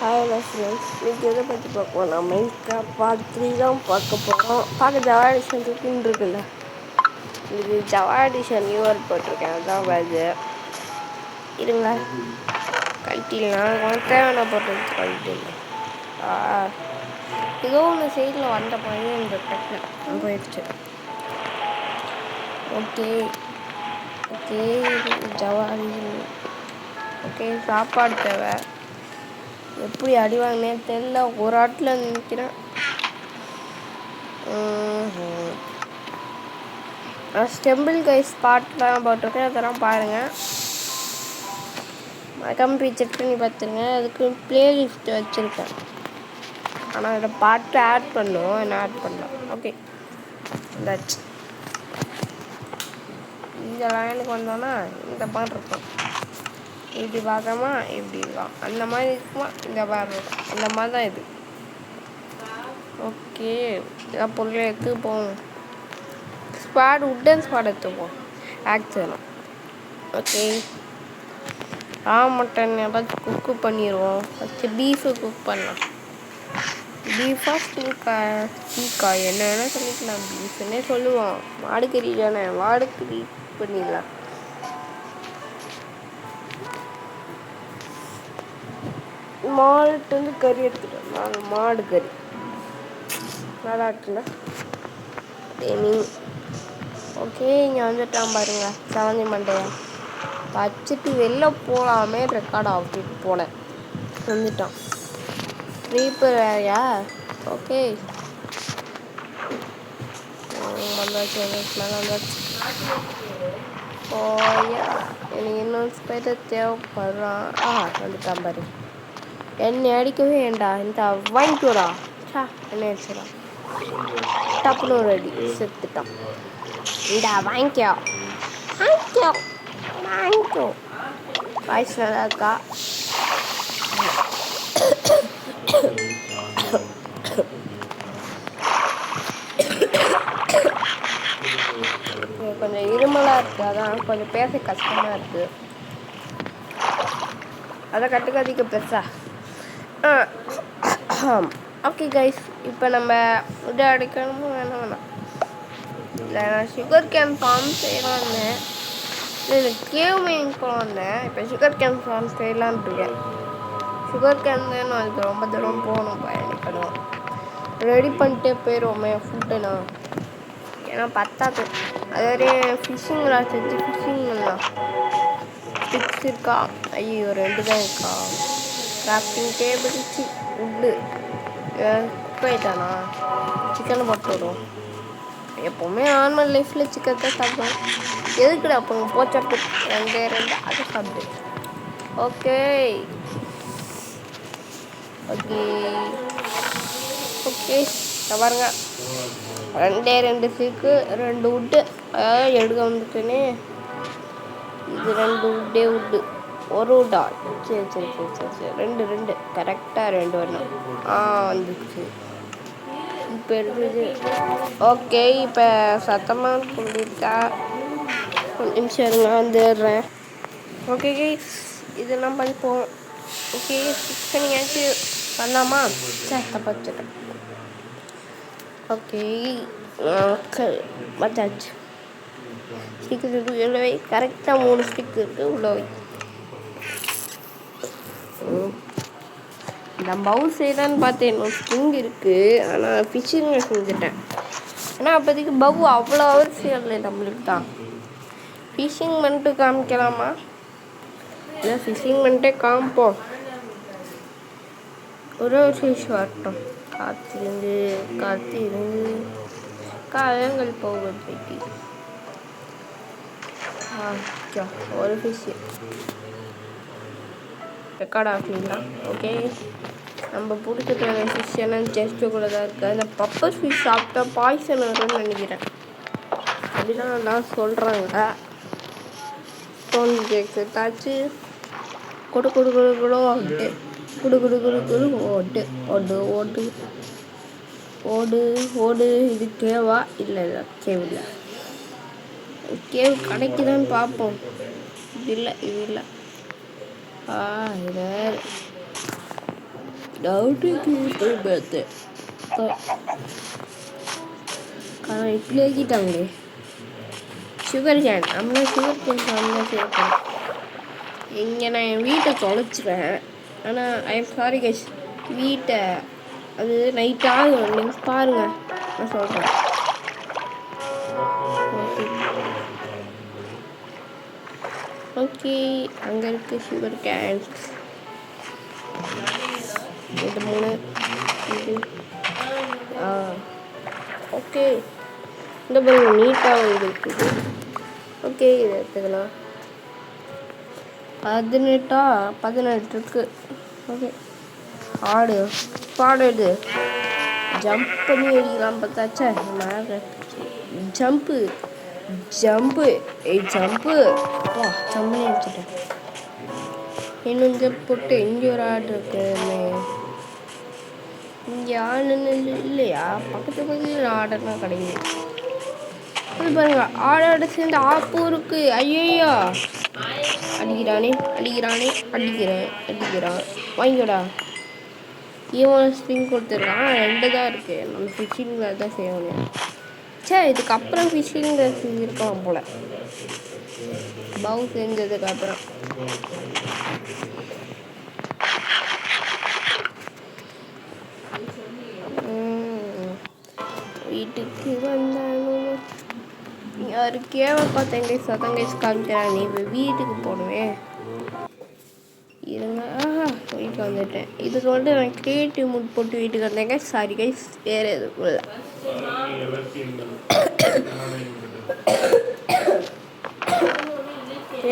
Hi friends, இன்றைக்கி எதை பற்றி பார்ப்போம்? நம்ம பார்ட் 3 தான் பார்க்க போகிறோம். பார்க்க ஜவா எடிஷன் இருக்குன்னு இருக்குல்ல, இது ஜவா எடிஷன் நியூவர் போட்டிருக்கேன். அதுதான் வருது. இருங்க கழட்டிடலாம். தேவையான போட்டு கழட்டிடலாம். ஏதோ ஒன்று சைடில் வந்த மாதிரி இந்த டக்கில் போயிடுச்சு. Okay okay Java edition. Okay, சாப்பாடு தேவை. எப்படி அடி வாங்கினே தெரியல. ஒரு ஆட்டில் நிற்கிறேன். ஸ்டெம்பிள் கைஸ் பாட்டெலாம் போட்டிருக்கேன், அதெல்லாம் பாருங்கள். மறக்காம போய் செக் பண்ணி பார்த்துருங்க. அதுக்கு ப்ளேலிஸ்ட் வச்சுருக்கேன். ஆனால் அதில் பாட்டு ஆட் பண்ணுவோம், என்ன ஆட் பண்ணலாம். ஓகே, இந்தாச்சு. இந்த லைனுக்கு வந்தோன்னா இந்த பாட்டு இருக்கும். இப்படி பார்க்காமா இப்படி இருக்கான், அந்த மாதிரி இருக்குமா, இந்த மாதிரி இருக்கும். அந்த மாதிரி தான் இது. ஓகே, இதான் பொருளை எடுத்து போவோம். உட்டன் ஸ்பாட் எடுத்துப்போம். ஆக்சுவலாக ஓகே, மட்டன் ஏதாச்சும் குக்கு பண்ணிடுவோம். ஃபஸ்ட்டு பீஃபு குக் பண்ணலாம். பீஃபா ஸ்டீக்கா என்ன வேணால் சொல்லிக்கலாம். பீஃப்னே சொல்லுவோம். மாடுக்கறி தானே, மாடுக்கறி குக் பண்ணிடலாம். மாடுட்டு வந்து கறி எடுத்துட்டோம். நாங்கள் மாடு கறி நல்லா இருக்குல்ல. ஓகே, இங்கே வந்துட்டான் பாருங்க செவந்தி மண்டையா. வச்சுட்டு வெளில போகலாமே ரெக்கார்ட் ஆகிட்டு போல வந்துட்டான். ரீப்பர் வேறையா? ஓகே, வந்தாச்சு வந்தாச்சு. ஓயா, எனக்கு இன்னொரு ஸ்பைடர் தேவைப்படுறான். வந்துட்டான் பாரு. என்னை அடிக்கவே வேண்டா, இந்த வாங்கிக்கோடா. என்ன அடிச்சிடா, டப்புனு ஒரு அடி செத்துட்டான். இந்தா வாங்கிக்கோ வாங்கிக்கோ வாங்கிக்கோ. வாய்ஸ் நல்லா இருக்கா? கொஞ்சம் இருமலாக இருக்குது, அதான் கொஞ்சம் பேச கஷ்டமாக இருக்குது. அதை கட்டுக்காதிக்க பெருசா. ஓகே கைஸ், இப்போ நம்ம இதை அடிக்கணுமோ வேணாம். இல்லை, நான் சுகர் கேன் ஃபார்ம் செய்யலான்னு இல்லை கேவ் மைனிங் போனேன். இப்போ சுகர் கேன் ஃபார்ம் செய்யலான்னு இருக்கேன். சுகர் கேன் தான் அதுக்கு ரொம்ப தூரம் போகணும், பயணிக்கணும். ரெடி பண்ணிட்டே போயிடுவோமே ஃபுட்டுனா, ஏன்னா பத்தாது. அதே ஃபிஷ்ஷிங்லாம் செஞ்சு ஃபிஷ்ஷிங்லாம் ஸ்டிக்ஸ் இருக்கா? ஐயோ, 2 தான் இருக்கா. கிராஃப்டிங் டேபிள் உட்டு குக் ஆகிட்டானா? சிக்கனை போட்டு விடுவோம். எப்போவுமே நார்மல் லைஃப்பில் சிக்கன் தான் சாப்பிடுவோம். எதுக்குடா அப்போ போச்சப்பு 2 அதை சாப்பிடு. ஓகே ஓகே ஓகே, பாருங்க 2 சீக்கு 2 உட்டு. அதாவது எடுக்க வந்துட்டேனே. இது 2 உட்டு 1 உட்டா? சரி சரி சரி சரி சரி 2 கரெக்டாக 2 வரணும். வந்துச்சு இப்போ இருக்குது. ஓகே, இப்போ சத்தமாக சொல்லிட்டா ஒரு நிமிஷம் இருங்க, வந்துடுறேன். ஓகே கைஸ், இதெல்லாம் படிப்போம். ஓகே, ஃபிக்ஸ் பண்ணியாச்சு. பண்ணலாமா? சரி, தப்பா வச்சுட்டேன். ஓகே வச்சாச்சு. ஸ்டிக் இருக்குது உள்ள வை. கரெக்டாக 3 ஸ்டிக் இருக்குது உள்ள வை. இந்த பவுல் செய்யலான்னு பார்த்தேன். இன்னும் ஸ்ட்ரிங் இருக்குது, ஆனால் ஃபிஷ்ஷிங் செஞ்சுட்டேன். ஏன்னா அப்போதைக்கு பவு அவ்வளோ அவசியம் இல்லை நம்மளுக்கு தான். ஃபிஷ்ஷிங் பண்ணிட்டு காமிக்கலாமா? இல்லை, ஃபிஷ்ஷிங் பண்ணிட்டே காமிப்போம். ஒரு ஃபிஷ் வரட்டும். காத்திருந்து காலங்கள் போகுது. ஒரு ஃபிஷ்ஷு ரெக்கார்ட் ஆகலாம். ஓகே, நம்ம பிடிச்சிட்டு வர ஃபிஷ் என்னன்னு டெஸ்ட்டுக்குள்ளே தான் இருக்குது. அந்த பப்பர் ஃபிஷ் சாப்பிட்டா பாய்சன் வரும்னு நினைக்கிறேன். அப்படிதான் நான் சொல்கிறாங்க. ஸ்டோன் கேக்ஸ் தாச்சு கொடு கொடு கொடு கொடு ஓட்டு குடு குடு குடு குடு ஓட்டு ஓடு ஓடு ஓடு ஓடு. இது கேவா? இல்லை இல்லை, கேவ் இல்லை. கேவ் கிடைக்குதான்னு பார்ப்போம். இது இல்லை, இது இல்லை. இது டவுட்டுக்கு போய் பார்த்தேன். இப்படி ஆக்கிட்டாங்களே. சுகர் கேன் நம்மளா சுகர் கேன் நம்மளா சேர்ப்போம். இங்கே நான் என் வீட்டை தொலைச்சிட்டேன். ஆனால் ஐ எம் சாரி கைஸ், வீட்டை அது நைட் ஆகும். நீங்கள் பாருங்கள், நான் சொல்கிறேன். ஓகே, அங்கே இருக்குது சுகர் கேன்ஸ். இது 3 இது ஓகே. இந்த பாருங்க நீட்டாக இருக்குது. ஓகே, இதை எடுத்துக்கலாம். 18 இருக்கு. ஓகே, பாடு இது ஜம்ப் பண்ணி அடிக்கலாம் பார்த்தாச்சா. மேலே ஜம்ப்பு வா, ஜம்ப் அடிச்சுட்டேன். இன்னும் இங்கே போட்டு இங்கே ஒரு ஆடு இருக்கு. இங்கே ஆடு இல்லையா? பக்கத்தில் ஆடெல்லாம் கிடையாது. அது பாருங்க, ஆடோட சேர்ந்து ஆப்பு இருக்கு. ஐயோ, அடிக்கிறான். வாங்கிக்கோடா. இவன் ஸ்பின் கொடுத்துருக்கான். 2 தான் இருக்கு. நம்ம ஃபிஷிங் கிளாஸ் தான் செய்யணும். இதுக்கப்புறம் ஃபிஷிங் கிளாஸ் செஞ்சுருக்கலாம் போல. பவு செஞ்சதுக்கப்புறம் வீட்டுக்கு வந்தாலும் யாரு கேவ பார்த்தேங்க சதங்க காமிக்கிறாங்க. நீ வீட்டுக்கு போடுவேன் இருங்க. வீட்டுக்கு வந்துட்டேன். இதுக்கு வந்து நான் கிரியேட்டிவ் மூட் போட்டு வீட்டுக்கு வந்தேங்க. சாரி கைஸ், வேறு எதுவும் இல்லை.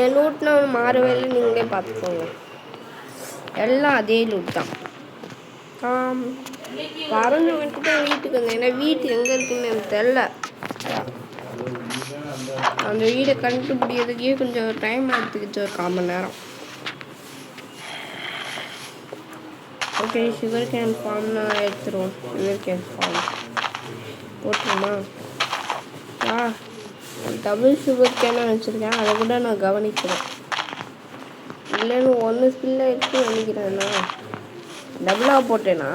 என் லூட்னா மாறவே இல்லை, நீங்களே பார்த்துக்கோங்க. எல்லாம் அதே லூட் தான். பறந்து வந்துட்டு தான் வீட்டுக்கு வந்தேன். ஏன்னா வீட்டு எங்கே இருக்குன்னு எனக்கு தெரில. அந்த வீடை கண்டுபிடிக்கிறதுக்கே கொஞ்சம் டைம் எடுத்துக்கிச்சு, ஒரு 1/4 மணி நேரம். ஓகே, சுகர் கேன் ஃபார்ம்னா எடுத்துருவோம். சுகர் கேன் ஃபார்ம் போட்டுருமா? டபுள் சுகர் கேனாக வச்சுருக்கேன். அதை கூட நான் கவனிக்கிறேன். இல்லைன்னு 1 ஸ்பில்லாக இருக்குன்னு நினைக்கிறேன்னா டபுளாக போட்டேனா?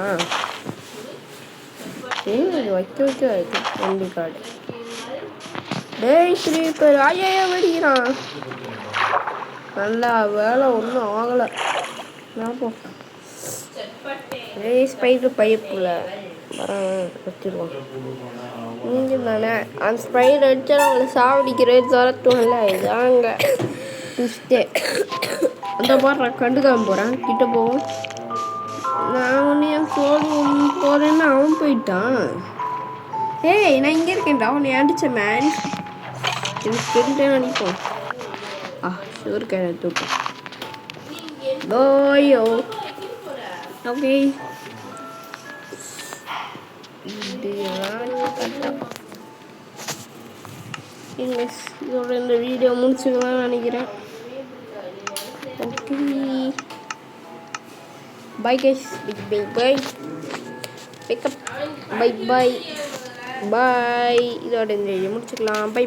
இது வைக்க இருக்கு. எம்பி கார்டு டேய் ஸ்ரீப்பர் ஐயா வெடிக்கிறான். நல்லா வேலை ஒன்றும் ஆகலை. ஞாபகம் ஸ்பைடர் பைப்பில் வச்சிருவோம். நீங்கள் தானே அந்த ஸ்பைடர் அடித்தா அவங்களை சாவடிக்கிறது துரத்துவோம்ல. இதாங்க ட்விஸ்டே. அந்த மாதிரி நான் கண்டுக்காம போகிறேன். கிட்ட போவோம். நான் ஒன்று என் சோழி போகிறேன்னு அவன் போயிட்டான். ஏய், நான் இங்கே இருக்கேன்டா. அவனை அடித்தேன் மேன். எனக்கு தெரிஞ்சேன் அடிப்போம். சுகர் கேன் தூக்கம். ஓயோ ஓகே, இதோட இந்த வீடியோ முடிச்சுக்கலாம்னு நினைக்கிறேன். Okay, bye guys. Bye pickup. Bye இதோட இந்த வீடியோ முடிச்சுக்கலாம். பை